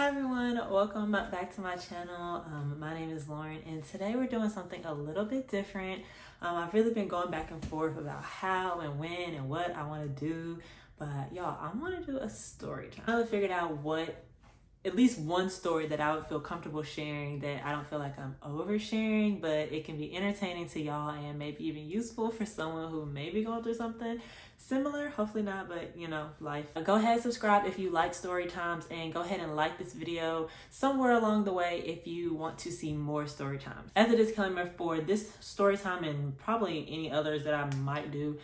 Hi everyone, welcome back to my channel. My name is Lauren and today we're doing something a little bit different. I've really been going back and forth about how and when and what I want to do, but y'all, I want to do a story time. I finally figured out at least one story that I would feel comfortable sharing that I don't feel like I'm oversharing, but it can be entertaining to y'all and maybe even useful for someone who may be going through something similar. Hopefully not, but you know, life. Go ahead and subscribe if you like story times, and go ahead and like this video somewhere along the way if you want to see more story times. As a disclaimer for this story time and probably any others that I might do,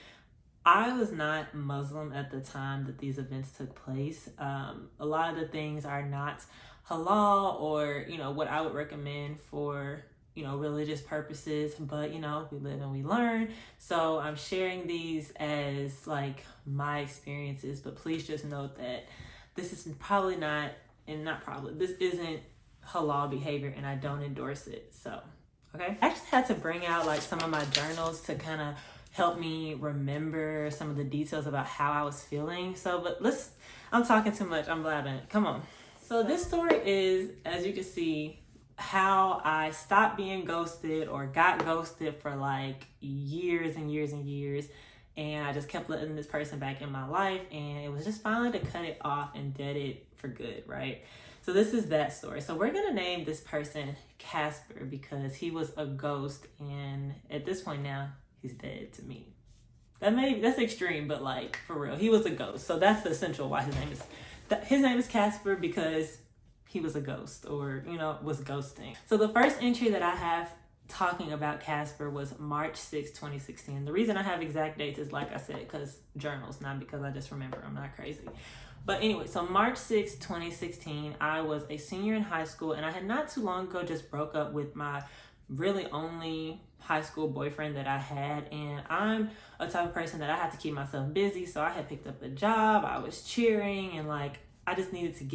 I was not Muslim at the time that these events took place. A lot of the things are not halal or, you know, what I would recommend for, you know, religious purposes, but you know, we live and we learn. So I'm sharing these as like my experiences, but please just note that this is probably not, and not probably, this isn't halal behavior and I don't endorse it. So, okay. I actually had to bring out like some of my journals to kind of help me remember some of the details about how I was feeling. So, but I'm talking too much, I'm blabbing. Come on. So this story is, as you can see, how I stopped being ghosted or got ghosted for like years and years and years. And I just kept letting this person back in my life, and it was just finally to cut it off and dead it for good, right? So this is that story. So we're gonna name this person Casper because he was a ghost, and at this point now, he's dead to me. That's extreme, but like for real, he was a ghost. So that's the essential why his name is Casper, because he was a ghost, or you know, was ghosting. So the first entry that I have talking about Casper was March 6, 2016. The reason I have exact dates is, like I said, because journals, not because I just remember. I'm not crazy. But anyway, so March 6, 2016, I was a senior in high school, and I had not too long ago just broke up with my really only high school boyfriend that I had. And I'm a type of person that I have to keep myself busy, so I had picked up a job, I was cheering, and like I just needed to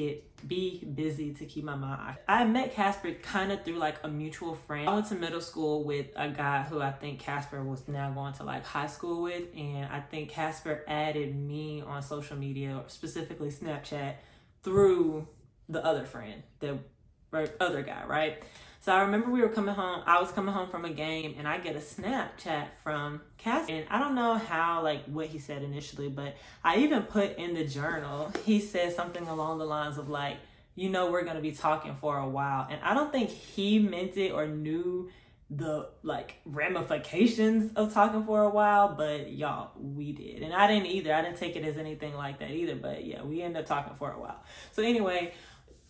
be busy to keep my mind occupied. I met Casper kind of through like a mutual friend. I went to middle school with a guy who I think Casper was now going to like high school with, and I think Casper added me on social media, specifically Snapchat, through the other friend, the other guy, right? So I remember I was coming home from a game, and I get a Snapchat from Casper. And I don't know how, like what he said initially, but I even put in the journal, he said something along the lines of like, you know, we're going to be talking for a while. And I don't think he meant it or knew the like ramifications of talking for a while, but y'all, we did. And I didn't either. I didn't take it as anything like that either, but yeah, we ended up talking for a while. So anyway,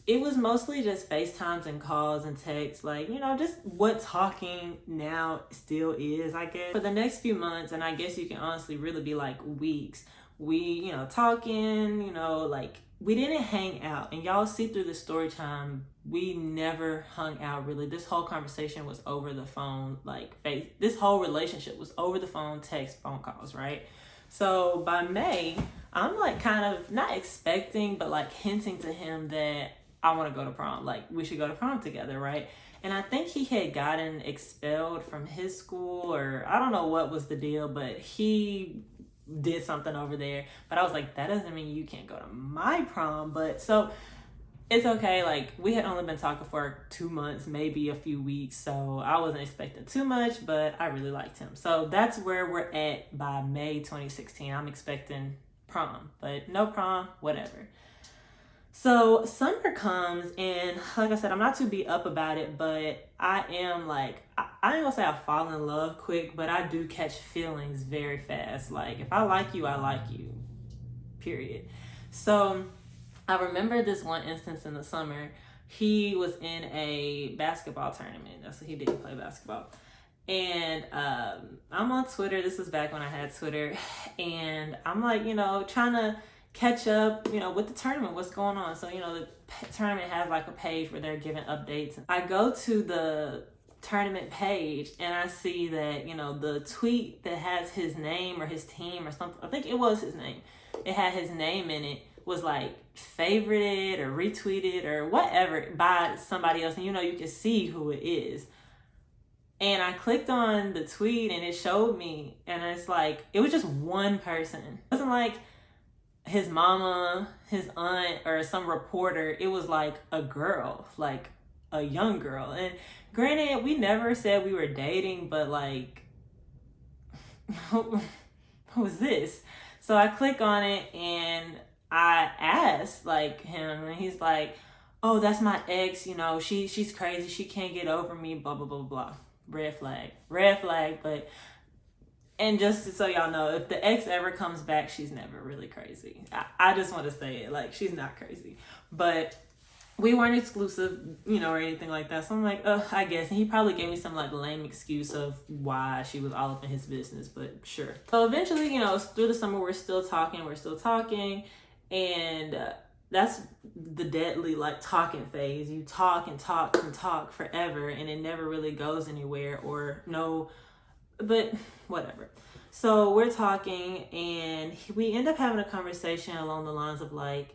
it was mostly just FaceTimes and calls and texts, like, you know, just what talking now still is, I guess. For the next few months, and I guess you can honestly really be like weeks, we, you know, talking, you know, like we didn't hang out. And y'all see through the story time, we never hung out really. This whole conversation was over the phone, like this whole relationship was over the phone, text, phone calls, right? So by May, I'm like kind of not expecting, but like hinting to him that I want to go to prom, like we should go to prom together, right? And I think he had gotten expelled from his school, or I don't know what was the deal, but he did something over there. But I was like, that doesn't mean you can't go to my prom. But so it's okay. Like we had only been talking for 2 months, maybe a few weeks. So I wasn't expecting too much, but I really liked him. So that's where we're at by May 2016. I'm expecting prom, but no prom, whatever. So summer comes, and like I said, I'm not too beat up about it, but I am like, I ain't gonna say I fall in love quick, but I do catch feelings very fast. Like if I like you, I like you, period. So I remember this one instance in the summer, he was in a basketball tournament. That's what he did, play basketball. And I'm on Twitter. This was back when I had Twitter. And I'm like, you know, trying to catch up, you know, with the tournament, what's going on. So, you know, the tournament has like a page where they're giving updates. I go to the tournament page and I see that, you know, the tweet that has his name or his team or something, I think it was his name, it had his name in it, was like favorited or retweeted or whatever by somebody else. And you know, you can see who it is. And I clicked on the tweet and it showed me, and it's like, it was just one person. It wasn't like his mama, his aunt, or some reporter, it was like a girl, like a young girl. And granted, we never said we were dating, but like, what was this? So I click on it and I asked like him, and he's like, oh, that's my ex, you know, she's crazy, she can't get over me, blah blah blah blah. Red flag. But and just so y'all know, if the ex ever comes back, she's never really crazy. I just want to say it, like, she's not crazy. But we weren't exclusive, you know, or anything like that. So I'm like, I guess. And he probably gave me some like lame excuse of why she was all up in his business, but sure. So eventually, you know, through the summer, we're still talking. And that's the deadly like talking phase. You talk and talk and talk forever, and it never really goes anywhere, or no, but whatever. So we're talking, and we end up having a conversation along the lines of like,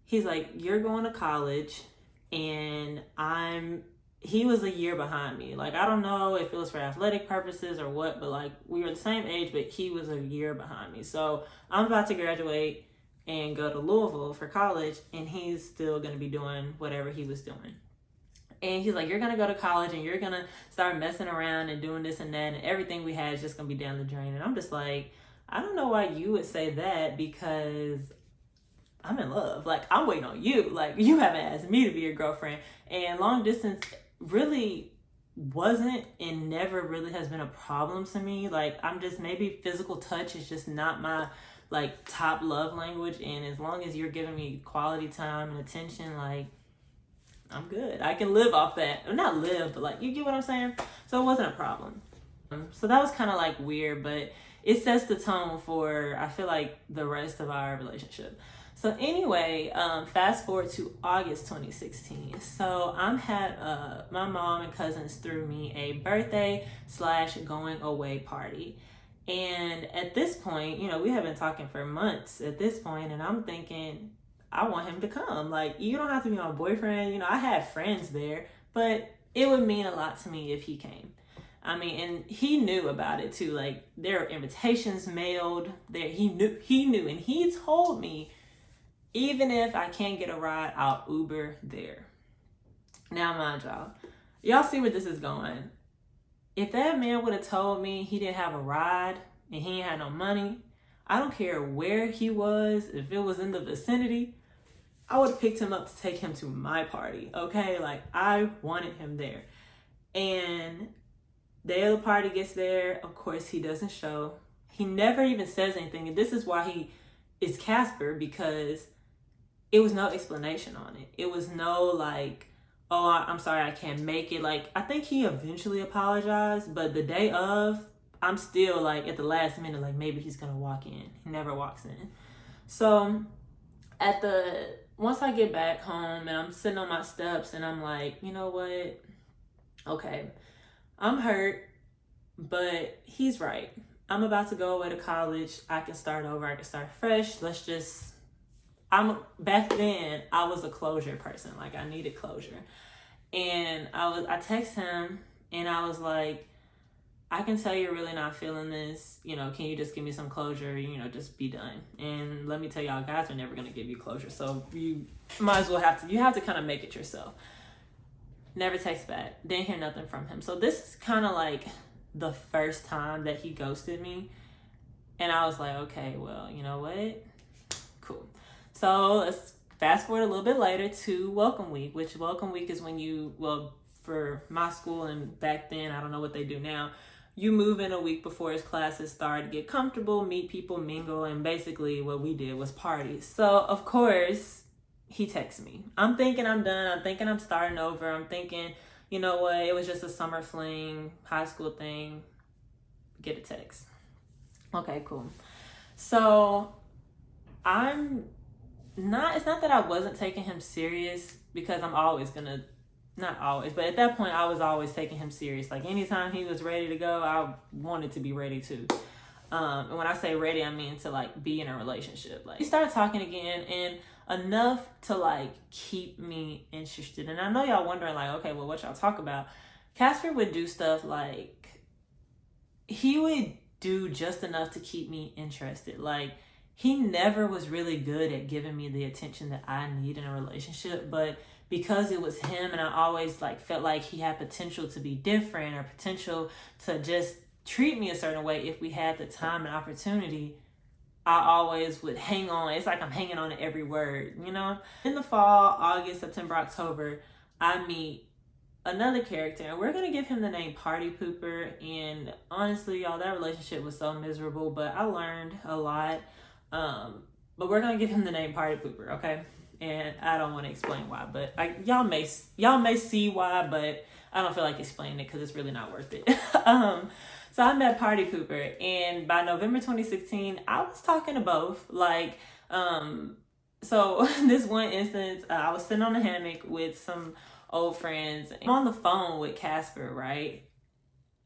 he's like, you're going to college, and he was a year behind me. Like, I don't know if it was for athletic purposes or what, but like, we were the same age, but he was a year behind me. So I'm about to graduate and go to Louisville for college, and he's still going to be doing whatever he was doing. And he's like, you're going to go to college and you're going to start messing around and doing this and that, and everything we had is just going to be down the drain. And I'm just like, I don't know why you would say that, because I'm in love. Like, I'm waiting on you. Like, you haven't asked me to be your girlfriend. And long distance really wasn't and never really has been a problem to me. Like, I'm just, maybe physical touch is just not my like top love language. And as long as you're giving me quality time and attention, like, I'm good. I can live off that. Or not live, but like, you get what I'm saying? So it wasn't a problem. So that was kind of like weird, but it sets the tone for, I feel like, the rest of our relationship. So anyway, fast forward to August 2016. So my mom and cousins threw me a birthday / going away party. And at this point, you know, we have been talking for months at this point, and I'm thinking, I want him to come. Like, you don't have to be my boyfriend. You know, I had friends there, but it would mean a lot to me if he came. I mean, and he knew about it too. Like, there are invitations mailed there. He knew, and he told me, even if I can't get a ride, I'll Uber there. Now, mind y'all see where this is going. If that man would have told me he didn't have a ride and he ain't had no money, I don't care where he was, if it was in the vicinity, I would have picked him up to take him to my party, okay? Like, I wanted him there. And the day of the party gets there, of course, he doesn't show. He never even says anything. And this is why he is Casper, because it was no explanation on it. It was no like, oh, I'm sorry, I can't make it. Like, I think he eventually apologized, but the day of, I'm still like at the last minute, like, maybe he's gonna walk in. He never walks in. So once I get back home and I'm sitting on my steps and I'm like, you know what? Okay, I'm hurt, but he's right. I'm about to go away to college. I can start over. I can start fresh. Back then I was a closure person. Like, I needed closure. And I text him and I was like, I can tell you're really not feeling this. You know, can you just give me some closure? You know, just be done. And let me tell y'all, guys are never going to give you closure. So you might as well you have to kind of make it yourself. Never text back. Didn't hear nothing from him. So this is kind of like the first time that he ghosted me. And I was like, okay, well, you know what? Cool. So let's fast forward a little bit later to Welcome Week, which Welcome Week is when for my school and back then, I don't know what they do now, you move in a week before his classes start, get comfortable, meet people, mingle, and basically what we did was party. So of course, he texts me. I'm thinking I'm done. I'm thinking I'm starting over. I'm thinking, you know what, it was just a summer fling, high school thing. Get a text. Okay, cool. So it's not that I wasn't taking him serious, because I'm always gonna, not always, but at that point I was always taking him serious. Like, anytime he was ready to go, I wanted to be ready too. And when I say ready, I mean to like be in a relationship. Like, we started talking again, and enough to like keep me interested. And I know y'all wondering like, okay, well, what y'all talk about? Casper would do stuff like, he would do just enough to keep me interested. Like, he never was really good at giving me the attention that I need in a relationship. But because it was him, and I always like felt like he had potential to be different, or potential to just treat me a certain way if we had the time and opportunity, I always would hang on. It's like I'm hanging on to every word, you know? In the fall, August, September, October, I meet another character, and we're gonna give him the name Party Pooper. And honestly, y'all, that relationship was so miserable, but I learned a lot. But we're gonna give him the name Party Pooper, okay? And I don't want to explain why, but y'all may see why, but I don't feel like explaining it because it's really not worth it. So I met Party Pooper, and by November 2016, I was talking to both. Like, so this one instance, I was sitting on a hammock with some old friends. I'm on the phone with Casper, right?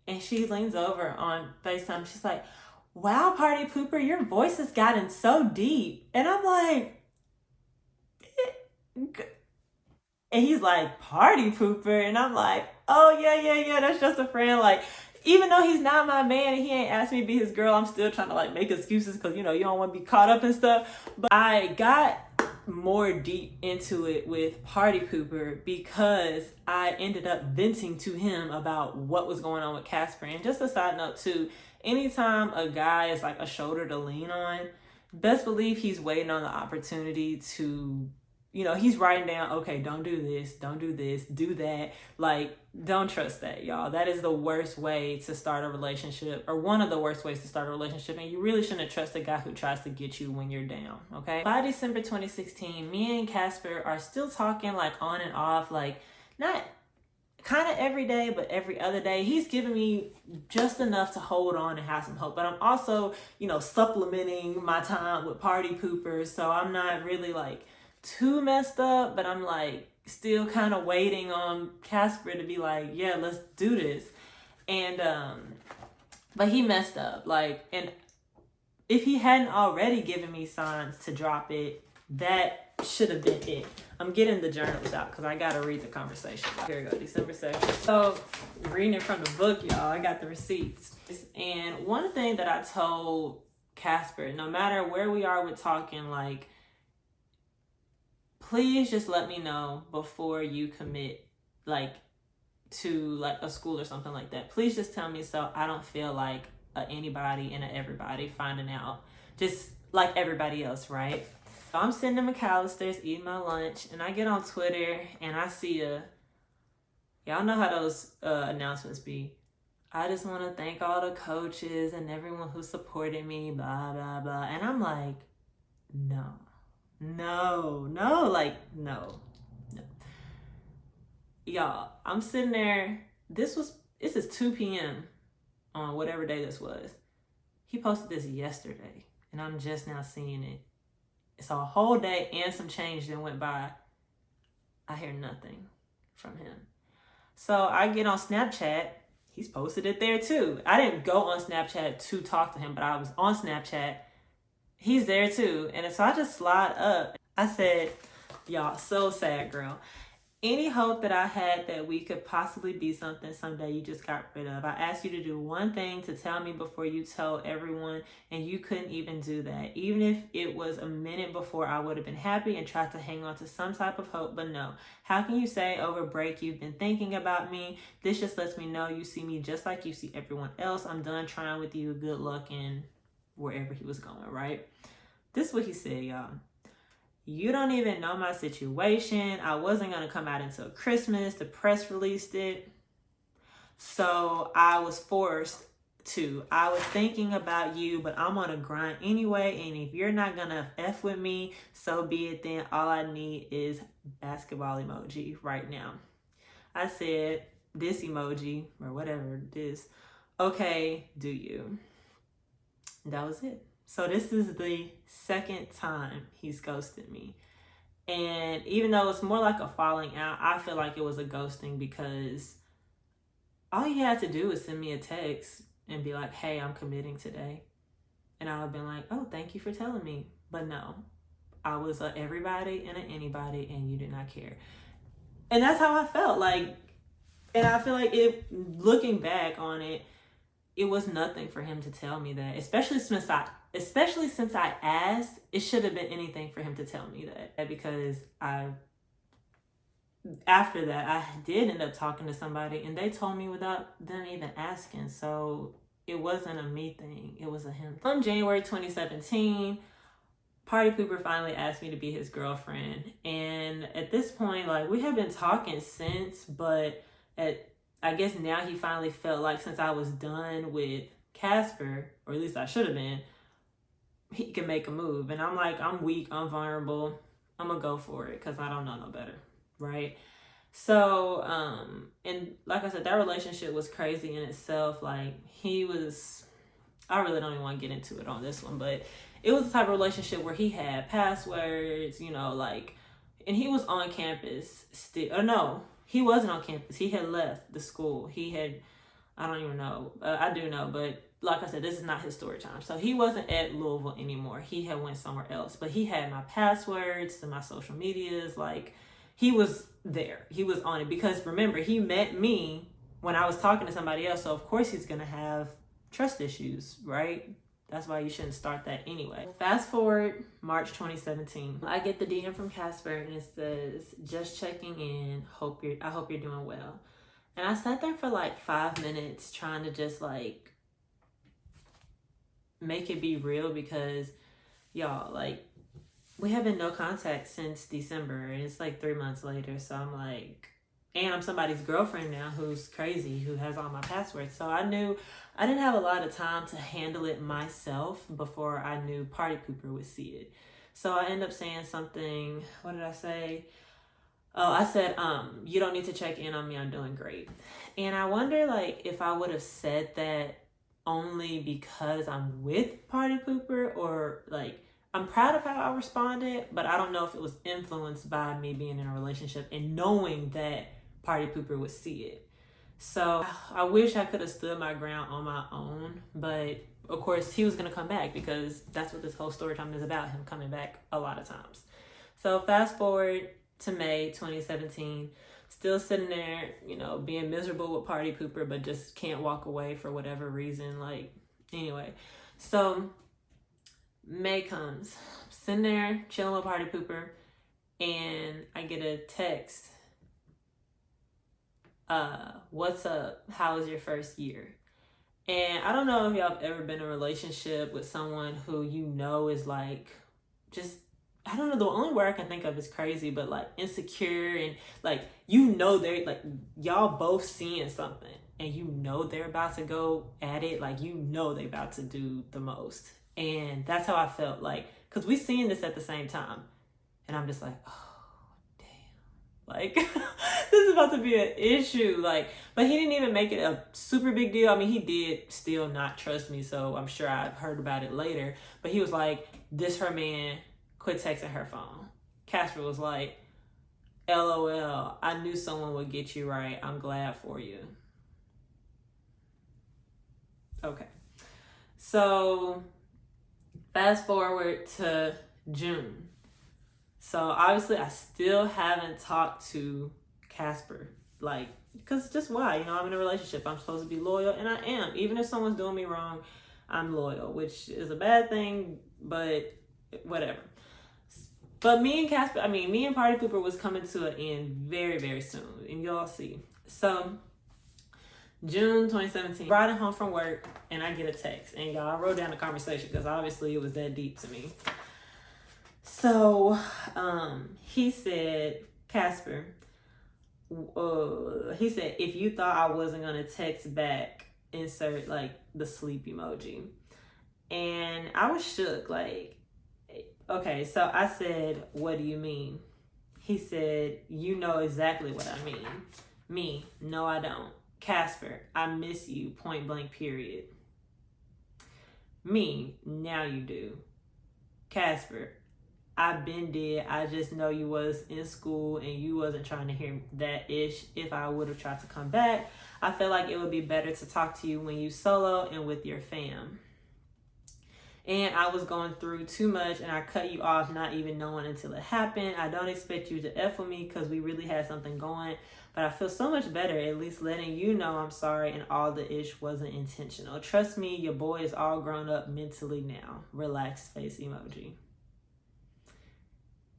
And she leans over on FaceTime. She's like, "Wow, Party Pooper, your voice has gotten so deep." And I'm like, and he's like, "Party Pooper," and I'm like, "Oh yeah, that's just a friend." Like, even though he's not my man and he ain't asked me to be his girl, I'm still trying to like make excuses because, you know, you don't want to be caught up and stuff. But I got more deep into it with Party Pooper because I ended up venting to him about what was going on with Casper. And just a side note too, anytime a guy is like a shoulder to lean on, best believe he's waiting on the opportunity to, you know, he's writing down, okay, don't do this, do that. Like, don't trust that, y'all. That is the worst way to start a relationship, or one of the worst ways to start a relationship. And you really shouldn't trust a guy who tries to get you when you're down, okay? By December 2016, me and Casper are still talking like on and off, like not kind of every day, but every other day. He's giving me just enough to hold on and have some hope. But I'm also, you know, supplementing my time with Party Poopers. So I'm not really like too messed up, but I'm like still kind of waiting on Casper to be like, yeah, let's do this. And but he messed up, like, and if he hadn't already given me signs to drop it, that should have been it. I'm getting the journals out because I gotta read the conversation. Here we go, December 2nd. So reading it from the book, y'all, I got the receipts. And one thing that I told Casper, no matter where we are with talking, like, please just let me know before you commit, like, to like a school or something like that. Please just tell me so I don't feel like anybody and everybody finding out, just like everybody else, right? So I'm sitting in McAllister's eating my lunch, and I get on Twitter and I see y'all know how those announcements be. I just want to thank all the coaches and everyone who supported me, blah, blah, blah. And I'm like, no. Y'all, I'm sitting there. This is 2 p.m. on whatever day this was. He posted this yesterday, and I'm just now seeing it. So a whole day and some change that went by. I hear nothing from him. So I get on Snapchat. He's posted it there too. I didn't go on Snapchat to talk to him, but I was on Snapchat. He's there too. And so I just slide up. I said, y'all, so sad, girl. Any hope that I had that we could possibly be something someday, you just got rid of. I asked you to do one thing to tell me before you told everyone, and you couldn't even do that. Even if it was a minute before, I would have been happy and tried to hang on to some type of hope, but no. How can you say over break you've been thinking about me? This just lets me know you see me just like you see everyone else. I'm done trying with you. Good luck in wherever he was going, right? This is what he said, y'all. You don't even know my situation. I wasn't going to come out until Christmas. The press released it. So I was forced to. I was thinking about you, but I'm on a grind anyway. And if you're not going to F with me, so be it then. All I need is basketball emoji right now. I said this emoji or whatever it is. Okay, do you? That was it. So this is the second time he's ghosted me. And even though it's more like a falling out, I feel like it was a ghosting because all he had to do was send me a text and be like, hey, I'm committing today. And I would have been like, oh, thank you for telling me. But no, I was a everybody and an anybody, and you did not care. And that's how I felt. Like, and I feel like it, looking back on it, it was nothing for him to tell me that, especially since I asked. It should have been anything for him to tell me that, because after that, I did end up talking to somebody and they told me without them even asking. So it wasn't a me thing, it was a him. From January 2017, Party Pooper finally asked me to be his girlfriend. And at this point, like, we had been talking since, but I guess now he finally felt like, since I was done with Casper, or at least I should have been, he can make a move. And I'm like, I'm weak, I'm vulnerable, I'm gonna go for it because I don't know no better, right? So, and like I said, that relationship was crazy in itself. Like, I really don't even want to get into it on this one, but it was the type of relationship where he had passwords, you know, like, and he was on campus still. Or no, he wasn't on campus. He had left the school. I don't even know. I do know, but like I said, this is not his story time. So he wasn't at Louisville anymore. He had went somewhere else, but he had my passwords to my social medias. Like, he was there. He was on it, because remember, he met me when I was talking to somebody else. So of course he's going to have trust issues, right? That's why you shouldn't start that anyway. Fast forward March 2017. I get the DM from Casper and it says, just checking in. I hope you're doing well. And I sat there for like 5 minutes trying to just like make it be real, because y'all, like, we have been no contact since December and it's like 3 months later. So I'm like, and I'm somebody's girlfriend now who's crazy, who has all my passwords. So I knew I didn't have a lot of time to handle it myself before I knew Party Pooper would see it. So I ended up saying something, what did I say? Oh, I said, you don't need to check in on me, I'm doing great. And I wonder, like, if I would have said that only because I'm with Party Pooper, or like, I'm proud of how I responded, but I don't know if it was influenced by me being in a relationship and knowing that Party Pooper would see it. So I wish I could have stood my ground on my own, but of course he was going to come back, because that's what this whole story time is about, him coming back a lot of times. So fast forward to May 2017, still sitting there, you know, being miserable with Party Pooper, but just can't walk away for whatever reason. Like, anyway, so May comes, I'm sitting there chilling with Party Pooper, and I get a text. What's up? How was your first year? And I don't know if y'all have ever been in a relationship with someone who you know is like, just, I don't know, the only word I can think of is crazy, but like insecure, and like, you know, they're like, y'all both seeing something and you know they're about to go at it, like, you know they're about to do the most. And that's how I felt, like, because we seeing this at the same time, and I'm just like, oh damn, like this is about to be an issue. Like, but he didn't even make it a super big deal. I mean, he did still not trust me, so I'm sure I've heard about it later, but he was like, this her man, quit texting her phone. Casper was like, LOL, I knew someone would get you right, I'm glad for you. Okay, so fast forward to June. So obviously I still haven't talked to Casper, like, because just why? You know, I'm in a relationship, I'm supposed to be loyal, and I am. Even if someone's doing me wrong, I'm loyal, which is a bad thing, but whatever. But me and Party Pooper was coming to an end very, very soon, and y'all see. So June 2017, riding home from work, and I get a text, and y'all, I wrote down the conversation because obviously it was that deep to me. So he said, Casper, he said, if you thought I wasn't gonna text back, insert like the sleep emoji. And I was shook, like, okay. So I said, what do you mean? He said, you know exactly what I mean. Me, no I don't. Casper, I miss you, point blank period. Me, now you do. Casper, I been dead. I just know you was in school and you wasn't trying to hear that ish. If I would have tried to come back, I feel like it would be better to talk to you when you solo and with your fam. and I was going through too much and I cut you off not even knowing until it happened. I don't expect you to F with me because we really had something going, but I feel so much better at least letting you know I'm sorry and all the ish wasn't intentional. Trust me, your boy is all grown up mentally now. Relaxed face emoji.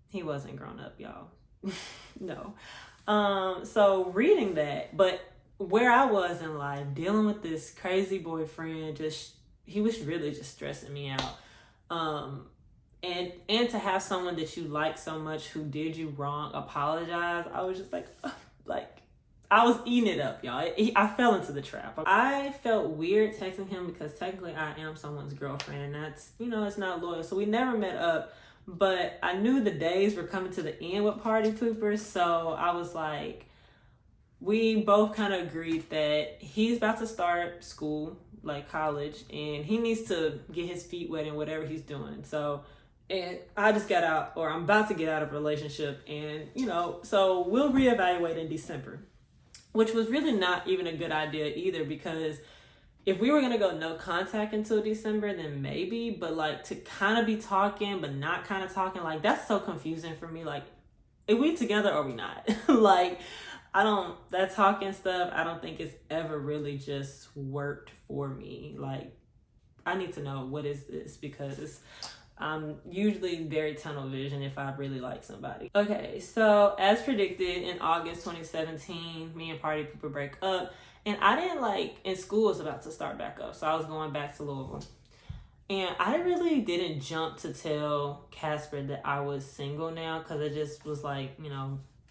He wasn't grown up, y'all. No. So reading that, but where I was in life, dealing with this crazy boyfriend, he was really just stressing me out. And to have someone that you like so much who did you wrong apologize, I was just like I was eating it up, y'all. I fell into the trap. I felt weird texting him because technically I am someone's girlfriend, and that's, it's not loyal. So we never met up, but I knew the days were coming to the end with party poopers. So I was like, we both kind of agreed that he's about to start school, like college, and he needs to get his feet wet in whatever he's doing. So, and I just got out, or I'm about to get out of a relationship, and, so we'll reevaluate in December, which was really not even a good idea either, because if we were going to go no contact until December, then maybe, but like to kind of be talking, but not kind of talking, like that's so confusing for me. Like, are we together or are we not? Like, that talking stuff, I don't think it's ever really just worked for me. Like, I need to know what is this, because I'm usually very tunnel vision if I really like somebody. Okay, so as predicted, in August 2017, me and Party Pooper break up. And I didn't and school was about to start back up. So I was going back to Louisville. And I really didn't jump to tell Casper that I was single now, because it just was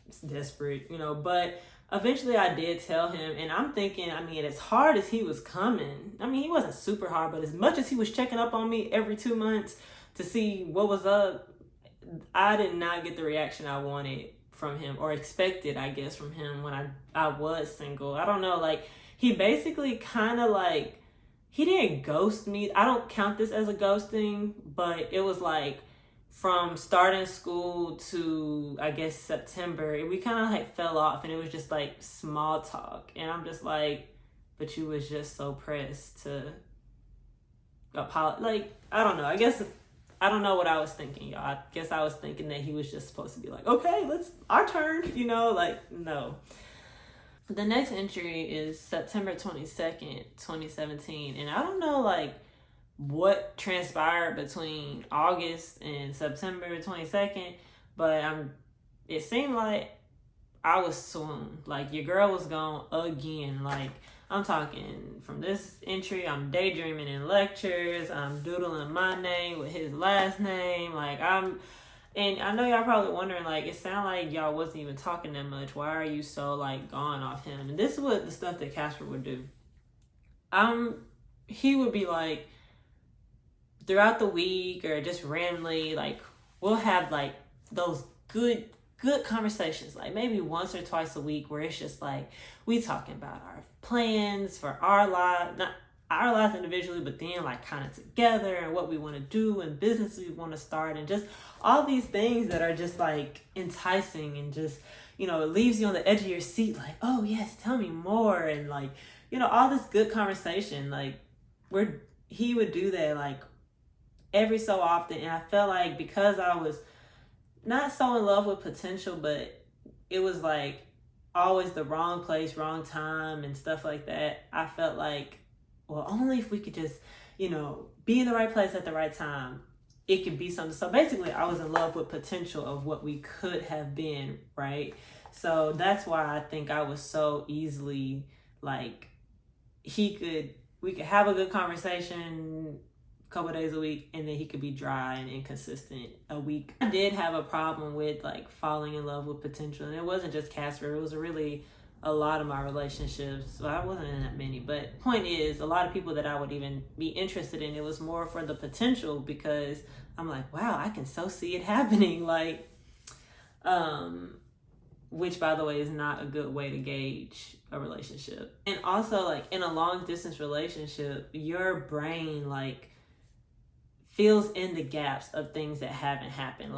it's desperate, but eventually I did tell him. And I'm thinking, as hard as he was coming, he wasn't super hard, but as much as he was checking up on me every 2 months to see what was up, I did not get the reaction I wanted from him, or expected, I guess, from him when I was single. I don't know, he basically kind of he didn't ghost me. I don't count this as a ghosting, but it was from starting school to, I guess, September, we kind of fell off, and it was just small talk. And I'm just but you was just so pressed to apologize. I don't know. I don't know what I was thinking, y'all. I guess I was thinking that he was just supposed to be okay, our turn, no. The next entry is September 22nd, 2017. And I don't know, what transpired between August and September 22nd, but it seemed like I was swooned. Your girl was gone again. I'm talking from this entry, I'm daydreaming in lectures, I'm doodling my name with his last name, and I know y'all probably wondering, it sounded like y'all wasn't even talking that much. Why are you so, gone off him? And this is what the stuff that Casper would do. He would be throughout the week or just randomly, we'll have, those good conversations, maybe once or twice a week, where it's just we talking about our plans for our lives, not our lives individually, but then kind of together, and what we want to do and business we want to start, and just all these things that are just enticing, and just it leaves you on the edge of your seat, oh yes, tell me more, and all this good conversation, where he would do that every so often. And I felt because I was not so in love with potential, but it was always the wrong place, wrong time, and stuff like that. I felt well, only if we could just, be in the right place at the right time, it could be something. So basically, I was in love with potential of what we could have been, right? So that's why I think I was so easily we could have a good conversation couple days a week, and then he could be dry and inconsistent a week. I did have a problem with falling in love with potential, and it wasn't just Casper, it was really a lot of my relationships. So I wasn't in that many, but point is, a lot of people that I would even be interested in, it was more for the potential, because I'm wow, I can so see it happening, which, by the way, is not a good way to gauge a relationship. And also, in a long distance relationship, your brain fills in the gaps of things that haven't happened.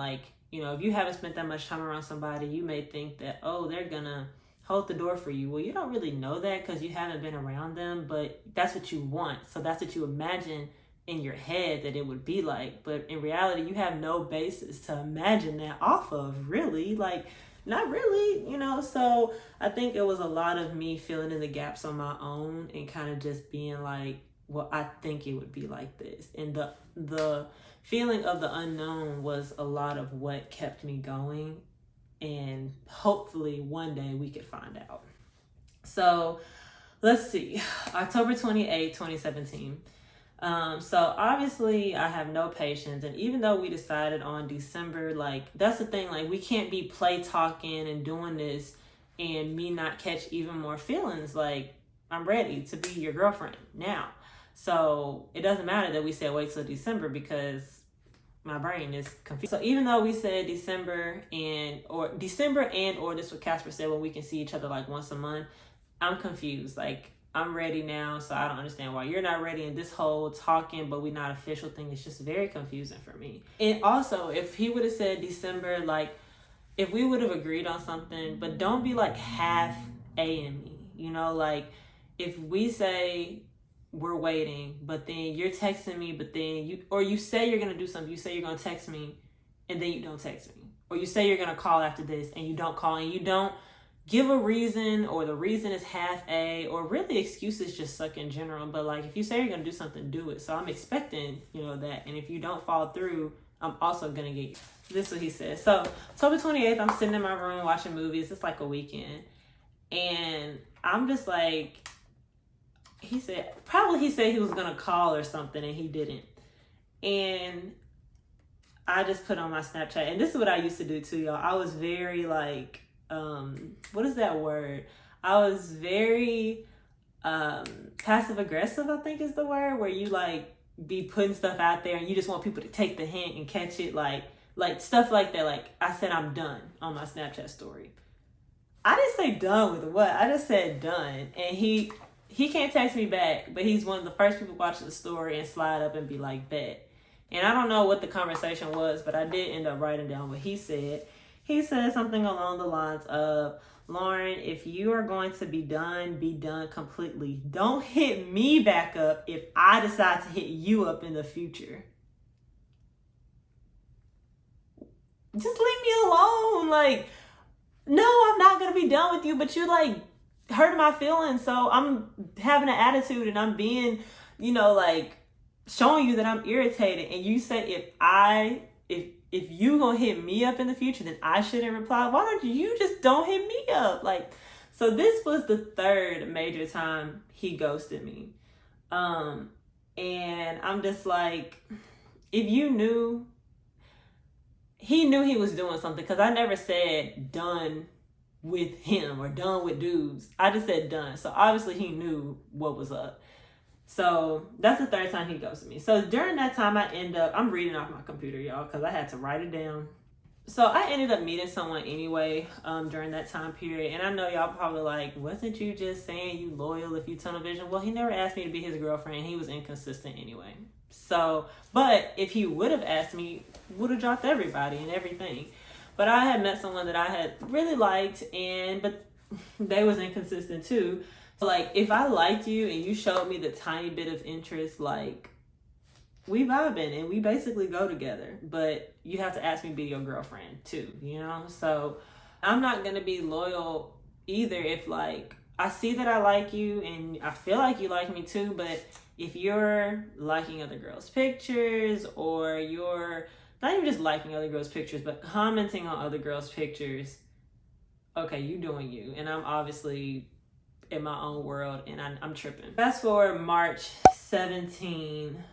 If you haven't spent that much time around somebody, you may think that, oh, they're gonna hold the door for you. Well, you don't really know that because you haven't been around them, but that's what you want. So that's what you imagine in your head that it would be like, but in reality you have no basis to imagine that off of, really. Like, not really, you know. So I think it was a lot of me filling in the gaps on my own and kind of just being like, well, I think it would be like this. And the feeling of the unknown was a lot of what kept me going, and hopefully one day we could find out. So let's see, October 28th, 2017. So obviously I have no patience, and even though we decided on December, like, that's the thing, like, we can't be play talking and doing this and me not catch even more feelings. Like, I'm ready to be your girlfriend now. So it doesn't matter that we said wait till December, because my brain is confused. So even though we said December or this is what Casper said, when we can see each other like once a month, I'm confused. Like, I'm ready now, so I don't understand why you're not ready. And this whole talking but we not official thing is just very confusing for me. And also, if he would have said December, like, if we would have agreed on something, but don't be like half A-ing me, you know. Like, if we say we're waiting, but then you're texting me, but then you say you're gonna do something, you say you're gonna text me, and then you don't text me, or you say you're gonna call after this and you don't call, and you don't give a reason, or the reason is half A, or really excuses just suck in general. But like, if you say you're gonna do something, do it. So I'm expecting, you know, that. And if you don't follow through, I'm also gonna get you. This is what he said. So October 28th, I'm sitting in my room watching movies. It's like a weekend, and I'm just like, he said he was gonna call or something, and he didn't. And I just put on my Snapchat, and this is what I used to do too, y'all. I was very like, what is that word? I was very passive aggressive, I think is the word, where you like be putting stuff out there and you just want people to take the hint and catch it, like stuff like that. Like, I said I'm done on my Snapchat story. I didn't say done with what? I just said done. And he can't text me back, but he's one of the first people watching the story and slide up and be like, bet. And I don't know what the conversation was, but I did end up writing down what he said. He said something along the lines of, Lauryn, if you are going to be done completely. Don't hit me back up if I decide to hit you up in the future. Just leave me alone. Like, no, I'm not going to be done with you, but you're like hurting my feelings. So I'm having an attitude and I'm being, you know, like showing you that I'm irritated. And you say, if you gonna hit me up in the future, then I shouldn't reply. Why don't you just don't hit me up? Like, so this was the third major time he ghosted me. And I'm just like, if you knew, he knew he was doing something, because I never said done with him or done with dudes. I just said done. So obviously he knew what was up. So that's the third time he ghosted me. So during that time, I'm reading off my computer, y'all, because I had to write it down. So I ended up meeting someone anyway during that time period. And I know y'all probably like, wasn't you just saying you loyal if you tunnel vision? Well, he never asked me to be his girlfriend. He was inconsistent anyway. So, but if he would have asked me, would have dropped everybody and everything. But I had met someone that I had really liked, but they was inconsistent too. Like, if I liked you and you showed me the tiny bit of interest, like, we vibing and we basically go together. But you have to ask me to be your girlfriend too, you know? So I'm not going to be loyal either if, like, I see that I like you and I feel like you like me too, but if you're liking other girls' pictures, or you're not even just liking other girls' pictures, but commenting on other girls' pictures, okay, you doing you. And I'm obviously in my own world and I'm tripping. Fast forward March 17.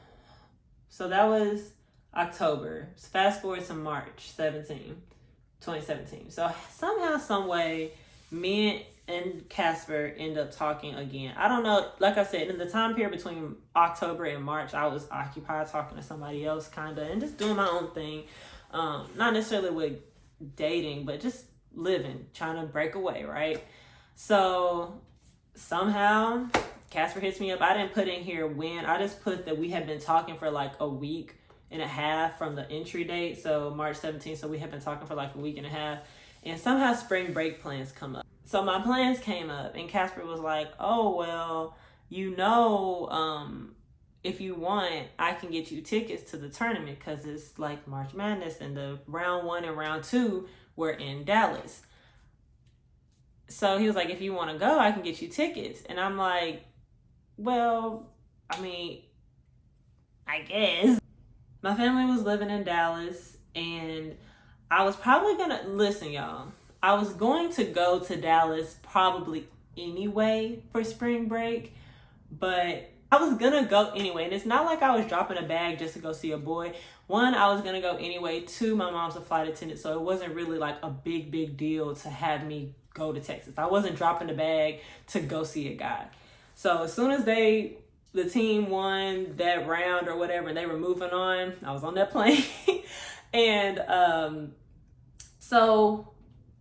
So that was October. So fast forward to March 17, 2017. So somehow, some way, me and Casper end up talking again. I don't know. Like I said, in the time period between October and March, I was occupied talking to somebody else, kind of, and just doing my own thing. Not necessarily with dating, but just living, trying to break away, right? So somehow Casper hits me up. I didn't put in here when. I just put that we had been talking for like a week and a half from the entry date. So March 17th. So we had been talking for like a week and a half. And somehow spring break plans come up. So my plans came up and Casper was like, oh, well, if you want, I can get you tickets to the tournament because it's like March Madness and the round 1 and round 2 were in Dallas. So he was like, if you want to go, I can get you tickets. And I'm like, well, I mean, I guess. My family was living in Dallas, and I was probably gonna, listen, y'all, I was going to go to Dallas probably anyway for spring break, but I was gonna go anyway. And it's not like I was dropping a bag just to go see a boy. One, I was gonna go anyway. Two, my mom's a flight attendant, so it wasn't really like a big deal to have me go to Texas. I wasn't dropping the bag to go see a guy. So as soon as the team won that round or whatever, and they were moving on, I was on that plane. And so,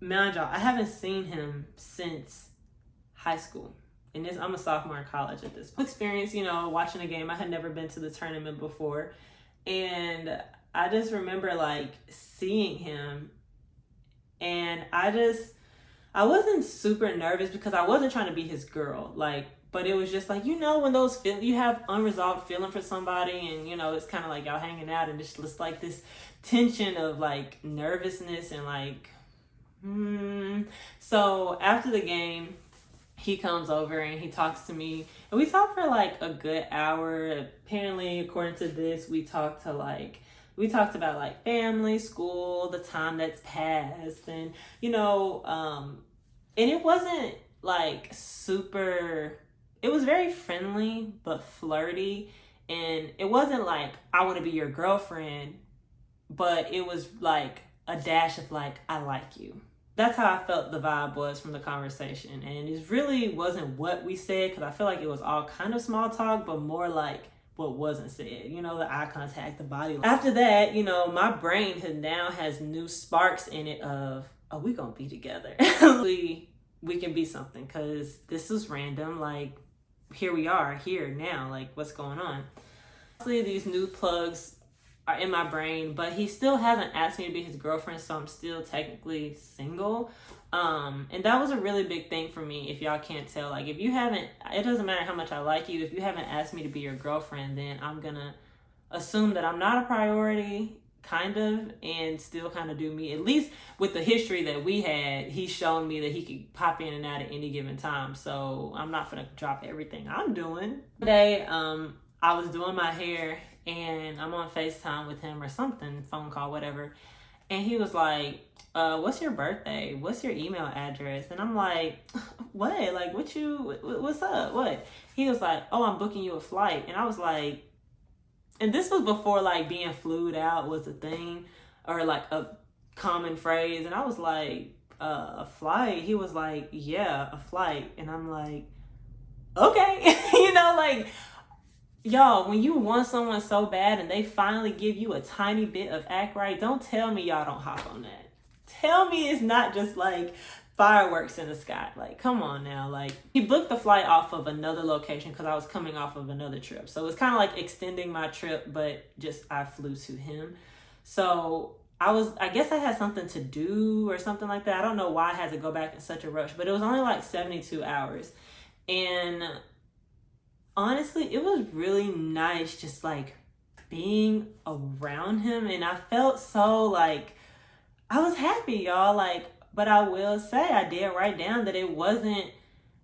mind y'all, I haven't seen him since high school. And I'm a sophomore in college at this point. Experience, watching a game. I had never been to the tournament before. And I just remember like seeing him, and I wasn't super nervous because I wasn't trying to be his girl. But it was just like, when those you have unresolved feeling for somebody, and it's kind of like y'all hanging out, and it's just like this tension of like nervousness and like, So after the game, he comes over and he talks to me, and we talked for like a good hour. Apparently, according to this, we talked about like family, school, the time that's passed, and and it wasn't like super. It was very friendly but flirty, and it wasn't like I want to be your girlfriend, but it was like a dash of like I like you. That's how I felt the vibe was from the conversation. And it really wasn't what we said, because I feel like it was all kind of small talk, but more like what wasn't said. The eye contact, the body. After that, my brain now has new sparks in it of, oh, we gonna be together. we can be something, because this was random. Like, here we are, here now. Like, what's going on? Honestly, these new plugs are in my brain, but he still hasn't asked me to be his girlfriend, so I'm still technically single. And that was a really big thing for me, if y'all can't tell. Like, if you haven't, it doesn't matter how much I like you, if you haven't asked me to be your girlfriend, then I'm gonna assume that I'm not a priority, kind of, and still kind of do me. At least with the history that we had, he's shown me that he could pop in and out at any given time, so I'm not gonna drop everything I'm doing. Today, I was doing my hair, and I'm on FaceTime with him or something, phone call, whatever. And he was like, what's your birthday? What's your email address? And I'm like, what? Like, what's up? What? He was like, oh, I'm booking you a flight. And I was like, and this was before like being flued out was a thing, or like a common phrase. And I was like, a flight? He was like, yeah, a flight. And I'm like, okay. Like, y'all, when you want someone so bad and they finally give you a tiny bit of act right, don't tell me y'all don't hop on that. Tell me it's not just like fireworks in the sky. Like, come on now. Like, he booked the flight off of another location because I was coming off of another trip. So it's kind of like extending my trip, but just I flew to him. So I guess I had something to do or something like that. I don't know why I had to go back in such a rush, but it was only like 72 hours. And honestly, it was really nice just like being around him, and I felt so like I was happy, y'all. Like, but I will say I did write down that it wasn't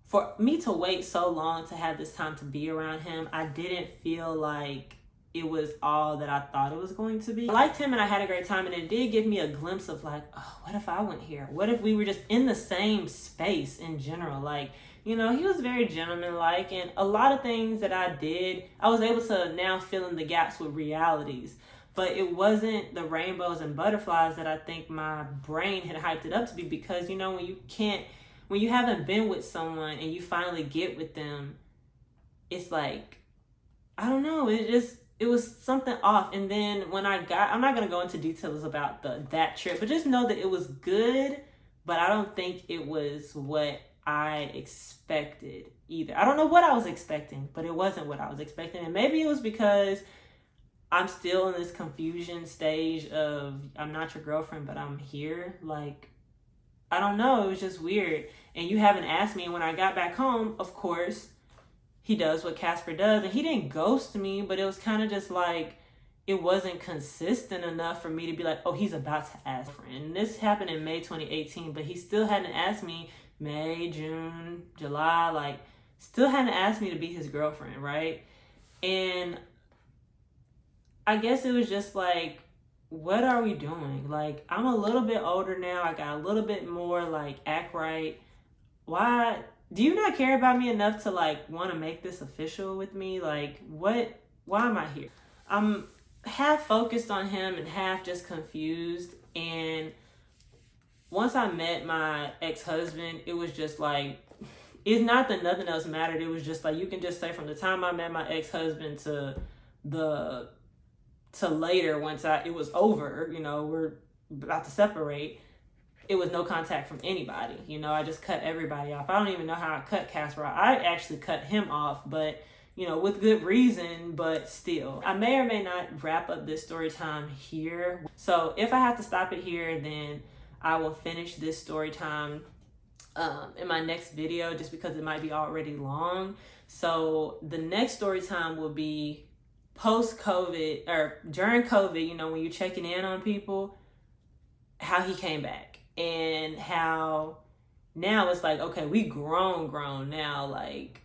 for me to wait so long to have this time to be around him. I didn't feel like it was all that I thought it was going to be. I liked him and I had a great time, and it did give me a glimpse of like, oh, what if I went here? What if we were just in the same space in general? Like, he was very gentleman-like, and a lot of things that I did, I was able to now fill in the gaps with realities. But it wasn't the rainbows and butterflies that I think my brain had hyped it up to be, because, when you haven't been with someone and you finally get with them, it's like, I don't know, it was something off. And then when I'm not going to go into details about that trip, but just know that it was good, but I don't think it was what I expected either. I don't know what I was expecting, but it wasn't what I was expecting. And maybe it was because I'm still in this confusion stage of I'm not your girlfriend, but I'm here. Like, I don't know. It was just weird. And you haven't asked me. And when I got back home, of course, he does what Casper does, and he didn't ghost me, but it was kind of just like, it wasn't consistent enough for me to be like, oh, he's about to ask for it. And this happened in May 2018, but he still hadn't asked me May, June, July, like still hadn't asked me to be his girlfriend, right? And I guess it was just like, what are we doing? Like, I'm a little bit older now. I got a little bit more like act right. Why do you not care about me enough to like want to make this official with me? Like, why am I here? I'm half focused on him and half just confused. And once I met my ex-husband, it was just like, it's not that nothing else mattered. It was just like, you can just say from the time I met my ex-husband to later, once it was over, you know, we're about to separate, it was no contact from anybody. You know, I just cut everybody off. I don't even know how I cut Casper off. I actually cut him off, but you know, with good reason, but still. I may or may not wrap up this story time here. So if I have to stop it here, then I will finish this story time in my next video, just because it might be already long. So the next story time will be post-COVID, or during COVID, you know, when you're checking in on people, how he came back, and how now it's like, okay, we grown now, like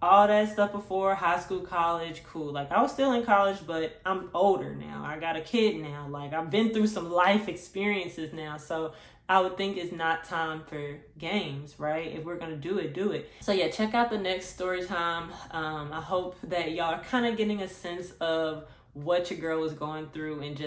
all that stuff before, high school, college, cool. Like I was still in college, but I'm older now. I got a kid now. Like I've been through some life experiences now. So I would think it's not time for games, right? If we're gonna do it, do it. So yeah, check out the next story time. I hope that y'all are kind of getting a sense of what your girl was going through, and just